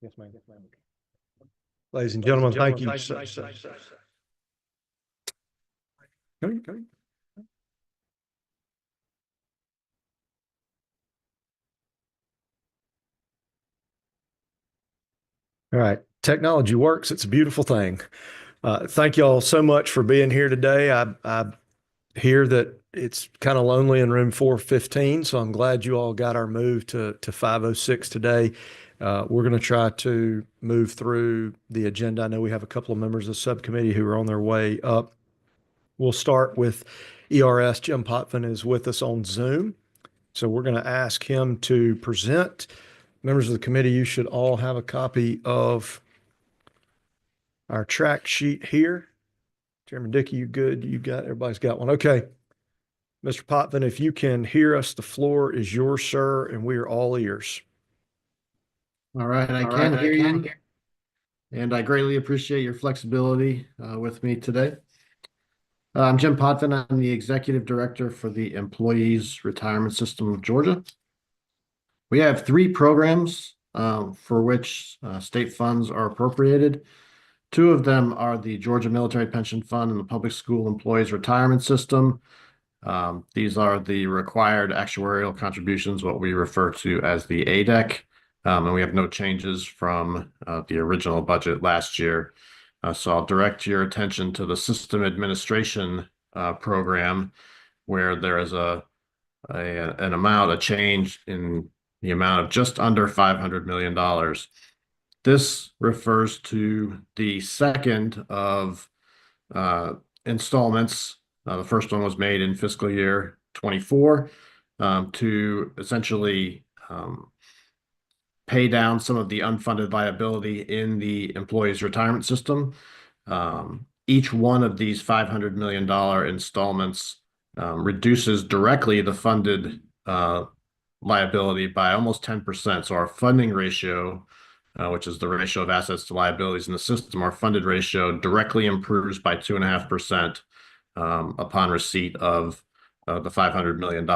Yes, ma'am. Ladies and gentlemen, thank you. All right. Technology works. It's a beautiful thing. Thank you all so much for being here today. I hear that it's kind of lonely in room 415, so I'm glad you all got our move to 506 today. We're going to try to move through the agenda. I know we have a couple of members of the subcommittee who are on their way up. We'll start with ERS. Jim Potvin is with us on Zoom, so we're going to ask him to present. Members of the committee, you should all have a copy of our track sheet here. Chairman Dickey, you good? Everybody's got one. Okay. Mr. Potvin, if you can hear us, the floor is yours, sir, and we are all ears. All right, I can hear you, and I greatly appreciate your flexibility with me today. I'm Jim Potvin. I'm the Executive Director for the Employees Retirement System of Georgia. We have 3 programs for which state funds are appropriated. 2 of them are the Georgia Military Pension Fund and the Public School Employees Retirement System. These are the required actuarial contributions, what we refer to as the ADEC, and we have no changes from the original budget last year. So I'll direct your attention to the System Administration program, where there is a change in the amount of just under $500 million. This refers to the second of installments. The first one was made in fiscal year 24 to essentially pay down some of the unfunded liability in the employees' retirement system. Each one of these $500 million installments reduces directly the funded liability by almost 10%. So our funding ratio, which is the ratio of assets to liabilities in the system, our funded ratio directly improves by 2.5% upon receipt of the $500 million.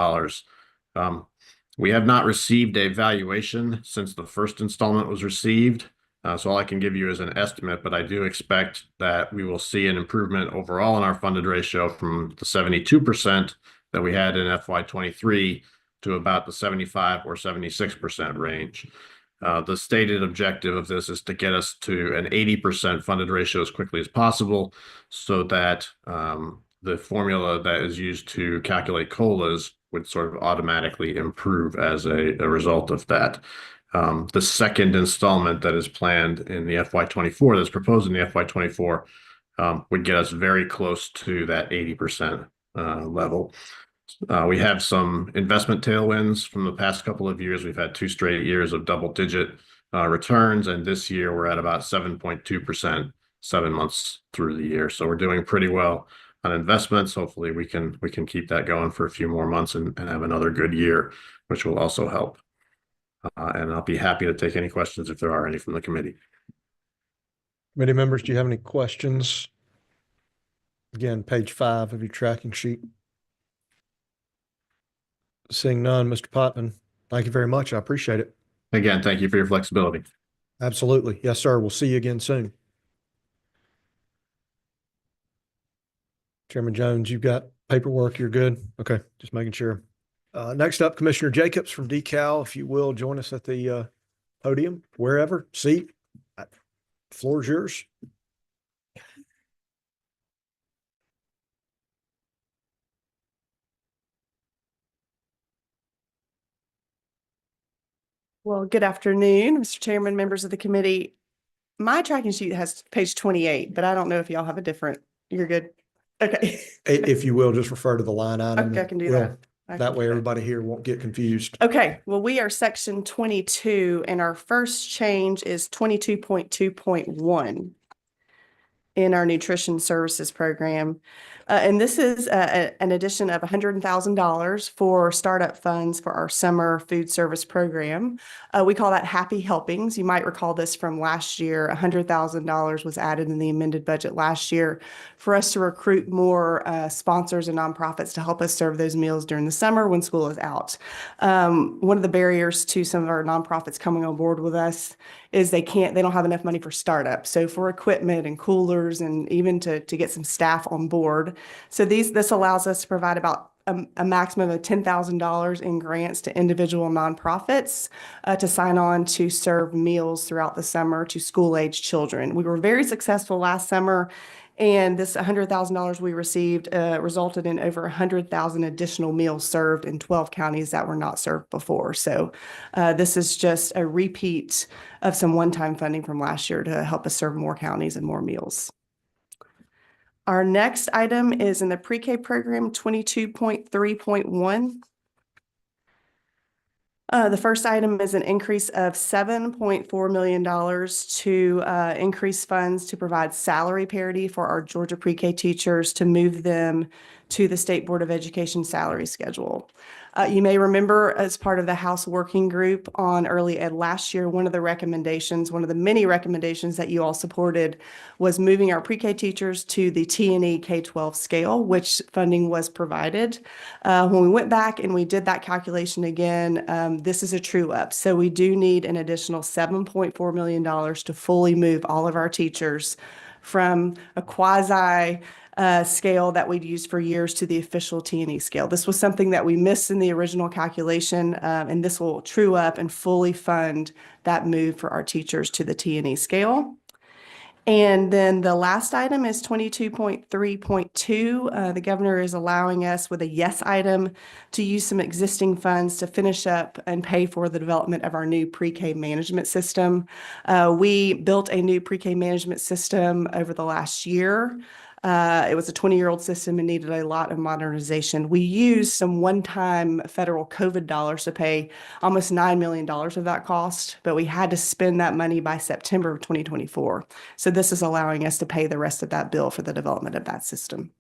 We have not received a valuation since the first installment was received. So all I can give you is an estimate, but I do expect that we will see an improvement overall in our funded ratio from the 72% that we had in FY23 to about the 75 or 76% range. The stated objective of this is to get us to an 80% funded ratio as quickly as possible, so that the formula that is used to calculate COLAs would sort of automatically improve as a result of that. The second installment that is planned in the FY24, that's proposed in the FY24, would get us very close to that 80% level. We have some investment tailwinds from the past couple of years. We've had 2 straight years of double-digit returns, and this year we're at about 7.2%, 7 months through the year. So we're doing pretty well on investments. Hopefully we can keep that going for a few more months and have another good year, which will also help. And I'll be happy to take any questions if there are any from the committee. Committee members, do you have any questions? Again, page 5 of your tracking sheet. Seeing none, Mr. Potvin, thank you very much. I appreciate it. Again, thank you for your flexibility. Absolutely. Yes, sir. We'll see you again soon. Chairman Jones, you've got paperwork. You're good? Okay, just making sure. Next up, Commissioner Jacobs from DeKalb, if you will, join us at the podium, wherever, seat. The floor is yours. Well, good afternoon, Mr. Chairman, members of the committee. My tracking sheet has page 28, but I don't know if y'all have a different. You're good. Okay. If you will, just refer to the line item. Okay, I can do that. That way everybody here won't get confused. Okay, well, we are section 22, and our first change is 22.2.1 in our nutrition services program. And this is an addition of $100,000 for startup funds for our summer food service program. We call that Happy Helpings. You might recall this from last year. $100,000 was added in the amended budget last year for us to recruit more sponsors and nonprofits to help us serve those meals during the summer when school is out. One of the barriers to some of our nonprofits coming on board with us is they don't have enough money for startup. So for equipment and coolers and even to get some staff on board. So this allows us to provide about a maximum of $10,000 in grants to individual nonprofits to sign on to serve meals throughout the summer to school-age children. We were very successful last summer, and this $100,000 we received resulted in over 100,000 additional meals served in 12 counties that were not served before. So this is just a repeat of some one-time funding from last year to help us serve more counties and more meals. Our next item is in the pre-K program 22.3.1. The first item is an increase of $7.4 million to increase funds to provide salary parity for our Georgia pre-K teachers to move them to the State Board of Education salary schedule. You may remember as part of the House Working Group on Early Ed last year, one of the many recommendations that you all supported was moving our pre-K teachers to the T&E K-12 scale, which funding was provided. When we went back and we did that calculation again, this is a true up. So we do need an additional $7.4 million to fully move all of our teachers from a quasi scale that we'd used for years to the official T&E scale. This was something that we missed in the original calculation, and this will true up and fully fund that move for our teachers to the T&E scale. And then the last item is 22.3.2. The governor is allowing us with a yes item to use some existing funds to finish up and pay for the development of our new pre-K management system. We built a new pre-K management system over the last year. It was a 20-year-old system and needed a lot of modernization. We used some one-time federal COVID dollars to pay almost $9 million of that cost, but we had to spend that money by September of 2024. So this is allowing us to pay the rest of that bill for the development of that system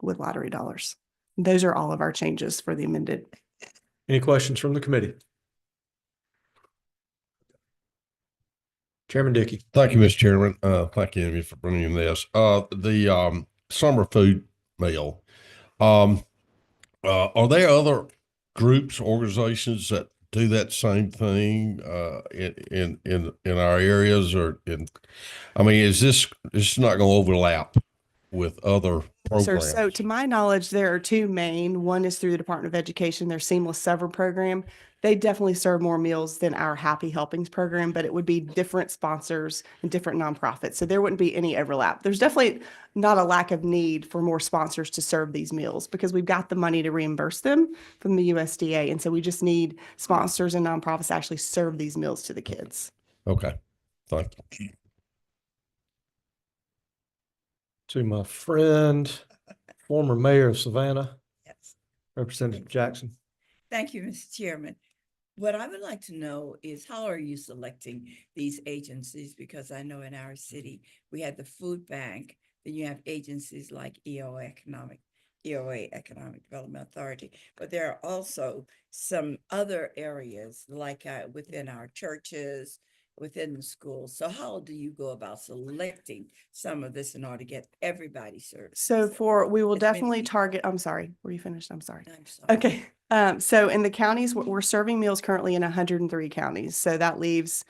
with lottery dollars. Those are all of our changes for the amended. Any questions from the committee? Chairman Dickey. Thank you, Mr. Chairman. Thank you, Amy, for bringing this. The summer food meal. Are there other groups, organizations that do that same thing in our areas, is this not going to overlap with other programs? So to my knowledge, there are two main. One is through the Department of Education, their Seamless Sever program. They definitely serve more meals than our Happy Helpings program, but it would be different sponsors and different nonprofits. So there wouldn't be any overlap. There's definitely not a lack of need for more sponsors to serve these meals because we've got the money to reimburse them from the USDA. And so we just need sponsors and nonprofits to actually serve these meals to the kids. Okay, thank you. To my friend, former mayor of Savannah, Yes. Representative Jackson. Thank you, Mr. Chairman. What I would like to know is how are you selecting these agencies? Because I know in our city, we had the food bank, then you have agencies like EOA Economic Development Authority, but there are also some other areas like within our churches, within the schools. So how do you go about selecting some of this in order to get everybody served? So we will As many definitely people- target, I'm sorry, were you finished? I'm sorry. I'm sorry. Okay. So in the counties, we're serving meals currently in 103 counties. So that leaves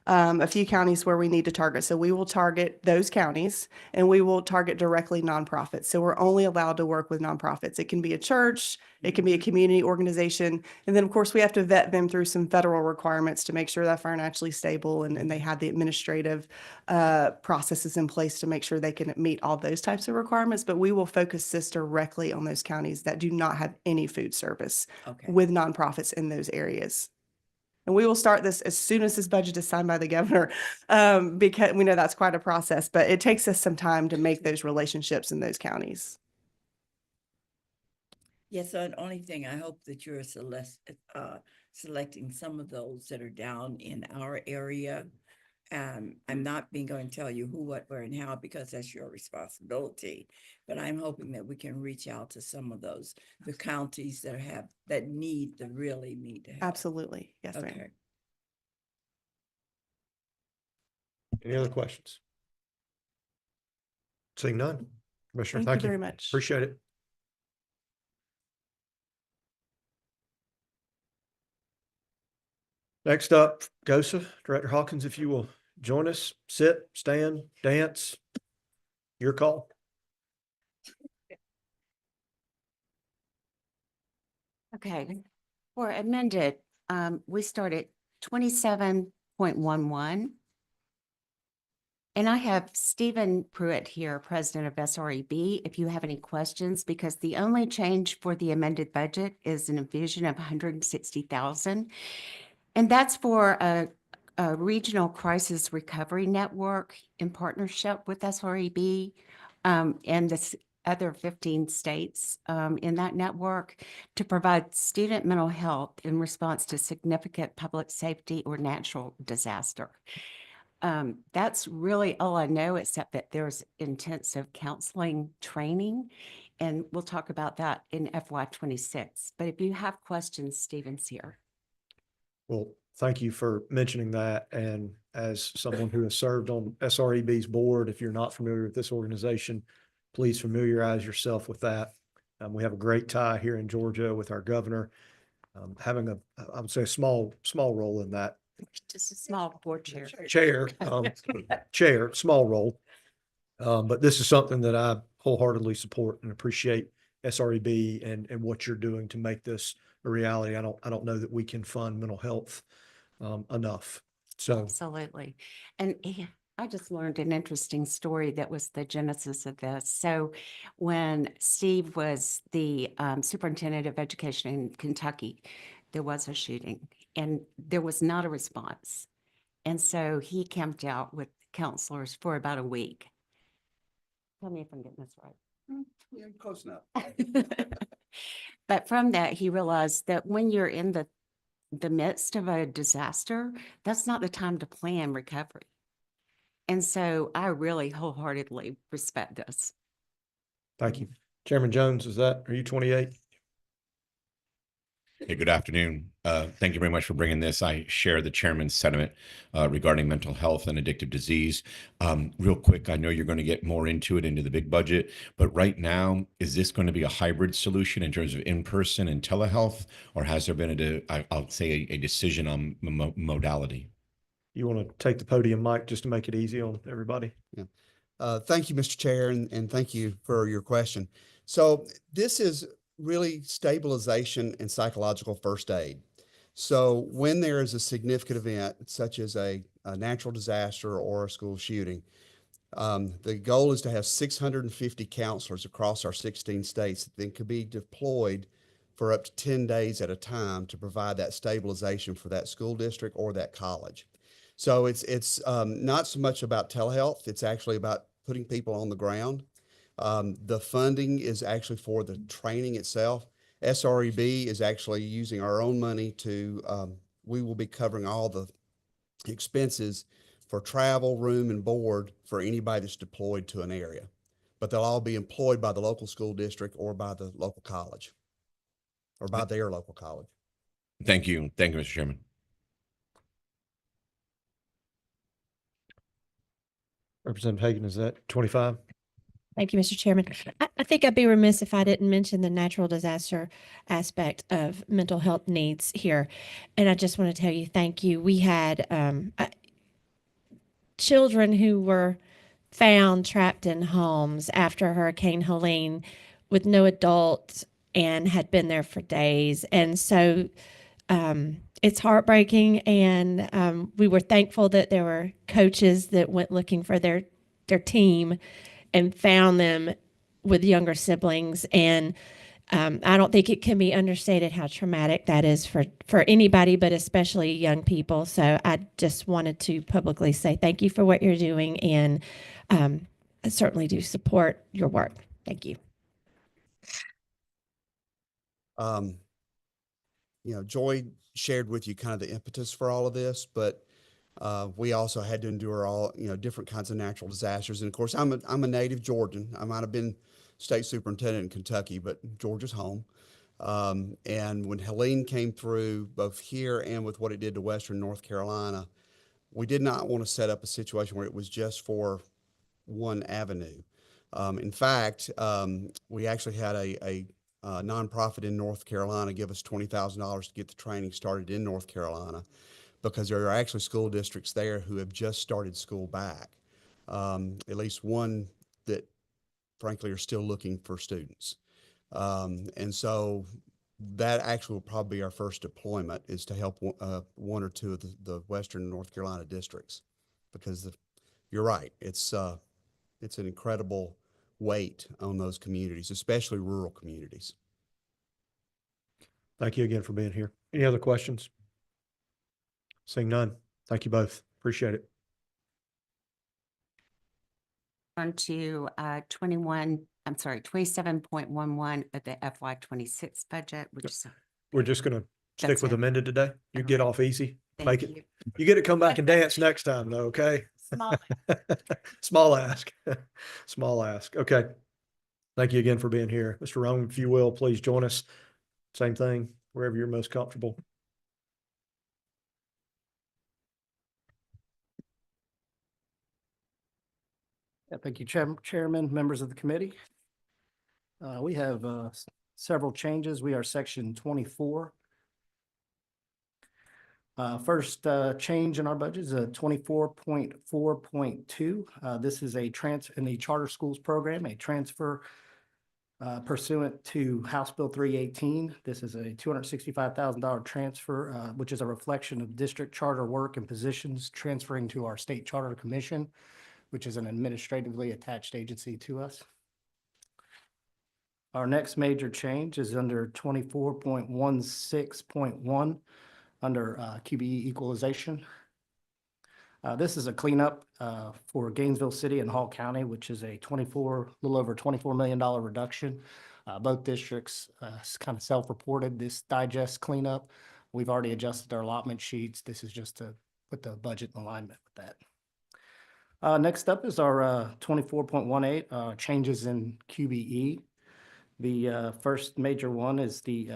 a few counties where we need to target. So we will target those counties and we will target directly nonprofits. So we're only allowed to work with nonprofits. It can be a church, it can be a community organization. And then of course we have to vet them through some federal requirements to make sure they're financially stable and they have the administrative processes in place to make sure they can meet all those types of requirements. But we will focus this directly on those counties that do not have any food service Okay. with nonprofits in those areas. And we will start this as soon as this budget is signed by the governor, because we know that's quite a process, but it takes us some time to make those relationships in those counties. Yes, so the only thing, I hope that you're selecting some of those that are down in our area. I'm not going to tell you who, what, where, and how, because that's your responsibility. But I'm hoping that we can reach out to some of the counties that really need to help. Absolutely. Yes, ma'am. Okay. Any other questions? Seeing none. Commissioner, Thank you very much. Appreciate it. Next up, GOSA, Director Hawkins, if you will join us, sit, stand, dance. Your call. Okay, for amended, we started 27.11. And I have Stephen Pruitt here, President of SREB, if you have any questions, because the only change for the amended budget is an infusion of 160,000. And that's for a regional crisis recovery network in partnership with SREB and the other 15 states in that network to provide student mental health in response to significant public safety or natural disaster. That's really all I know, except that there's intensive counseling training, and we'll talk about that in FY26. But if you have questions, Stephen's here. Well, thank you for mentioning that. And as someone who has served on SREB's board, if you're not familiar with this organization, please familiarize yourself with that. We have a great tie here in Georgia with our governor, having I would say, a small role in that. Just a small board chair. Chair, small role. But this is something that I wholeheartedly support and appreciate SREB and what you're doing to make this a reality. I don't know that we can fund mental health enough. So Absolutely. And I just learned an interesting story that was the genesis of this. So when Steve was the superintendent of education in Kentucky, there was a shooting and there was not a response. And so he camped out with counselors for about a week. Tell me if I'm getting this right. Yeah, close enough. But from that, he realized that when you're in the midst of a disaster, that's not the time to plan recovery. And so I really wholeheartedly respect this. thank you. Chairman Jones, are you 28? Hey, good afternoon. Thank you very much for bringing this. I share the chairman's sentiment regarding mental health and addictive disease. Real quick, I know you're going to get more into the big budget, but right now, is this going to be a hybrid solution in terms of in-person and telehealth, or has there been I'll say a decision on modality? You want to take the podium, Mike, just to make it easy on everybody? Thank you, Mr. Chair, and thank you for your question. So this is really stabilization and psychological first aid. So when there is a significant event, such as a natural disaster or a school shooting, the goal is to have 650 counselors across our 16 states that could be deployed for up to 10 days at a time to provide that stabilization for that school district or that college. So it's not so much about telehealth. It's actually about putting people on the ground. The funding is actually for the training itself. SREB is actually using our own money we will be covering all the expenses for travel, room, and board for anybody that's deployed to an area. But they'll all be employed by the local school district or by the local college or by their local college. Thank you. Thank you, Mr. Chairman. Representative Hagan, is that 25? Thank you, Mr. Chairman. I think I'd be remiss if I didn't mention the natural disaster aspect of mental health needs here. And I just want to tell you, thank you. We had children who were found trapped in homes after Hurricane Helene with no adults and had been there for days. And so it's heartbreaking. And we were thankful that there were coaches that went looking for their team and found them with younger siblings. And I don't think it can be understated how traumatic that is for anybody, but especially young people. So I just wanted to publicly say thank you for what you're doing, and I certainly do support your work. Thank you. Joy shared with you kind of the impetus for all of this, but we also had to endure all, different kinds of natural disasters. And of course, I'm a native Georgian. I might have been state superintendent in Kentucky, but Georgia's home. And when Helene came through, both here and with what it did to Western North Carolina, we did not want to set up a situation where it was just for one avenue. In fact, we actually had a nonprofit in North Carolina give us $20,000 to get the training started in North Carolina. because there are actually school districts there who have just started school back. At least one that frankly are still looking for students. And so that actually will probably be our first deployment, is to help one or two of the Western North Carolina districts, because you're right. It's an incredible weight on those communities, especially rural communities. Thank you again for being here. Any other questions? Seeing none. Thank you both. Appreciate it. On to 27.11 of the FY26 budget, which is, We're just going to stick That's with it. amended today. You All get right. off easy. thank Make it. you. You get to come back and dance next time though, okay? Small. Small ask. Small ask. Okay. Thank you again for being here. Mr. Roan, if you will, please join us. Same thing, wherever you're most comfortable. Yeah, thank you, Chairman, members of the committee. We have several changes. We are section 24. First change in our budget is a 24.4.2. This is a in the charter schools program, a transfer pursuant to House Bill 318. This is a $265,000 transfer, which is a reflection of district charter work and positions transferring to our state charter commission, which is an administratively attached agency to us. Our next major change is under 24.16.1 under QBE equalization. This is a cleanup for Gainesville City and Hall County, which is a little over $24 million reduction. Both districts kind of self-reported this digest cleanup. We've already adjusted our allotment sheets. This is just to put the budget in alignment with that. Next up is our 24.18 changes in QBE. The first major one is the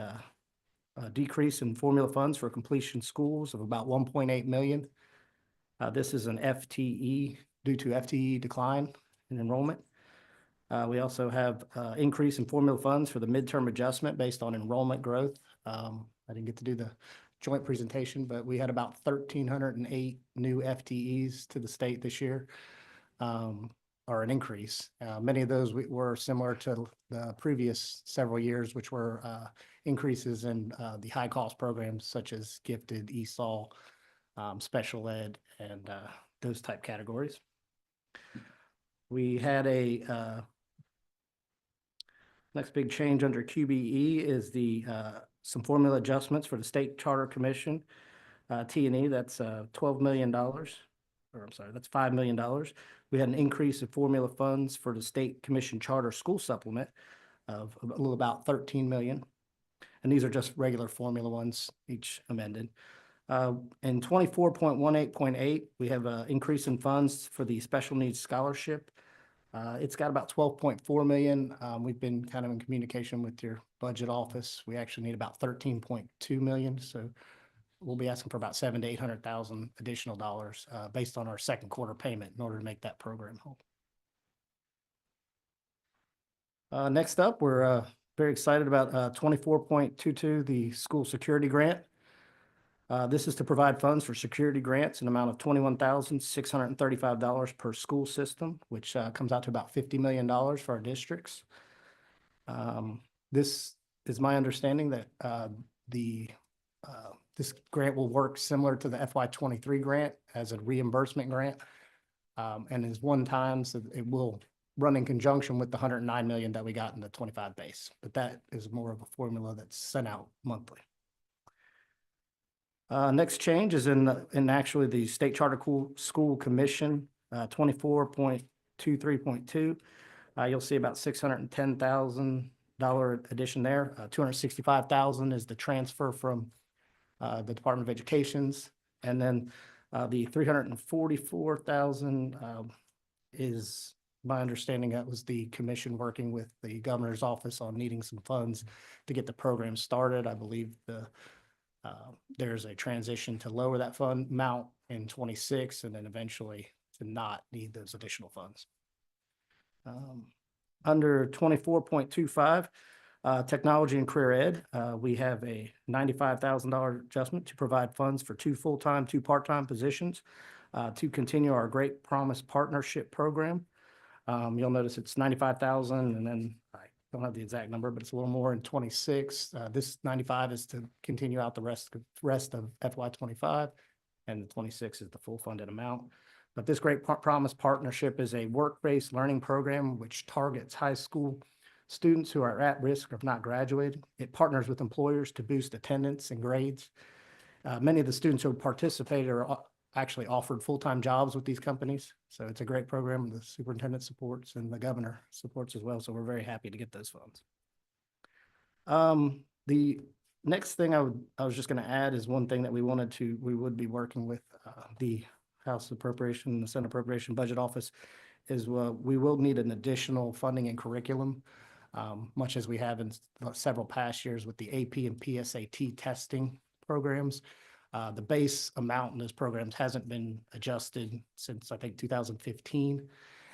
decrease in formula funds for completion schools of about 1.8 million. This is an FTE due to FTE decline in enrollment. We also have increase in formula funds for the midterm adjustment based on enrollment growth. I didn't get to do the joint presentation, but we had about 1,308 new FTEs to the state this year, or an increase. Many of those were similar to the previous several years, which were increases in the high cost programs such as gifted, ESOL, special ed, and those type categories. We had a next big change under QBE is the some formula adjustments for the State Charter Commission. T&E, that's $12 million, or I'm sorry, that's $5 million. We had an increase in formula funds for the State Commission Charter School Supplement of a little about 13 million. And these are just regular formula ones, each amended. In 24.18.8, we have an increase in funds for the special needs scholarship. It's got about 12.4 million. We've been kind of in communication with your budget office. We actually need about 13.2 million. So we'll be asking for about 700,000 to 800,000 additional dollars based on our second quarter payment in order to make that program whole. Next up, we're very excited about 24.22, the school security grant. This is to provide funds for security grants in an amount of $21,635 per school system, which comes out to about $50 million for our districts. This is my understanding that this grant will work similar to the FY23 grant as a reimbursement grant, and is one time, so it will run in conjunction with the 109 million that we got in the 25 base, but that is more of a formula that's sent out monthly. Next change is in actually the State Charter School Commission, 24.23.2. You'll see about $610,000 addition there. 265,000 is the transfer from the Department of Education's, and then the 344,000 is my understanding that was the commission working with the governor's office on needing some funds to get the program started. I believe there's a transition to lower that fund amount in 26 and then eventually to not need those additional funds. Under 24.25, Technology and career ed, we have a $95,000 adjustment to provide funds for 2 full-time, 2 part-time positions to continue our Great Promise Partnership Program. You'll notice it's 95,000, and then I don't have the exact number, but it's a little more in 26. This 95 is to continue out the rest of FY 25, and the 26 is the full funded amount. But this Great Promise Partnership is a work-based learning program which targets high school students who are at risk of not graduating. It partners with employers to boost attendance and grades. Many of the students who participate are actually offered full-time jobs with these companies. So it's a great program the superintendent supports and the governor supports as well. So we're very happy to get those funds. The next thing I was just going to add is one thing that we would be working with the House Appropriation, the Senate Appropriation Budget Office is we will need an additional funding and curriculum, much as we have in several past years with the AP and PSAT testing programs. The base amount in those programs hasn't been adjusted since, I think, 2015.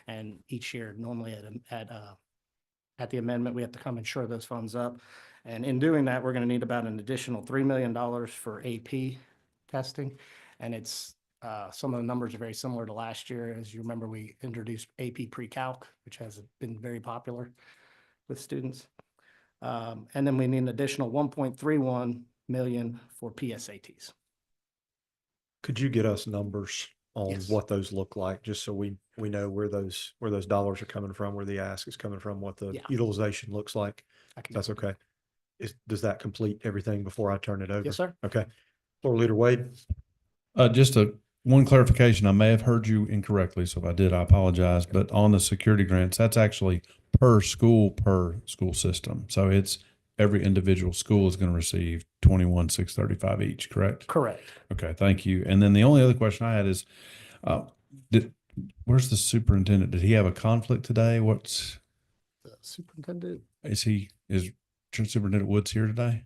And each year, normally at the amendment, we have to come and shore those funds up. And in doing that, we're going to need about an additional $3 million for AP testing. And it's some of the numbers are very similar to last year. As you remember, we introduced AP pre-calc, which has been very popular with students. And then we need an additional 1.31 million for PSATs. Could you get us numbers on Yes. what those look like, just so we know where those dollars are coming from, where the ask is coming from, what the Yeah. utilization looks like? I can- That's okay. Does that complete everything before I turn it over? Yes, sir. Okay. Floor Leader Wade. Just one clarification. I may have heard you incorrectly, so if I did, I apologize. But on the security grants, that's actually per school system. So it's every individual school is going to receive $21,635 each, correct? Correct. Okay, thank you. And then the only other question I had is, where's the superintendent? Did he have a conflict today? The superintendent, Is Superintendent Woods here today?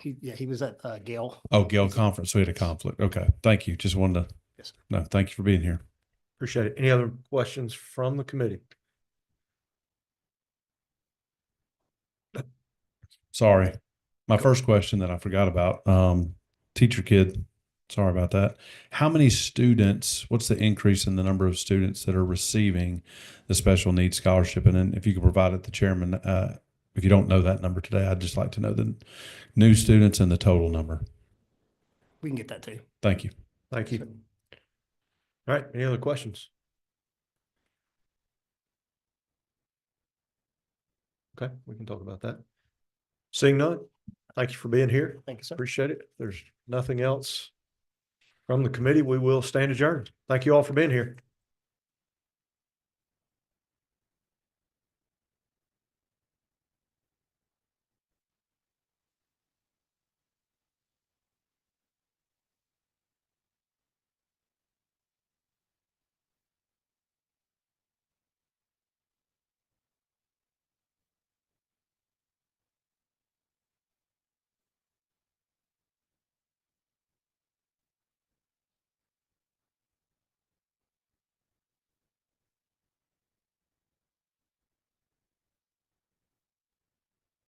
he was at Gale. Oh, Gale Conference, so he had a conflict. Okay, thank you. Just wanted to. Yes, sir. No, thank you for being here. Appreciate it. Any other questions from the committee? Sorry. My first question that I forgot about, teacher kid, sorry about that. How many students, what's the increase in the number of students that are receiving the special needs scholarship? And then if you could provide it, the chairman, if you don't know that number today, I'd just like to know the new students and the total number. We can get that too. Thank you. Thank you. All right. Any other questions? Okay, we can talk about that. Seeing none, thank you for being here. Thank you, sir. Appreciate it. If there's nothing else from the committee, we will stand adjourned. Thank you all for being here.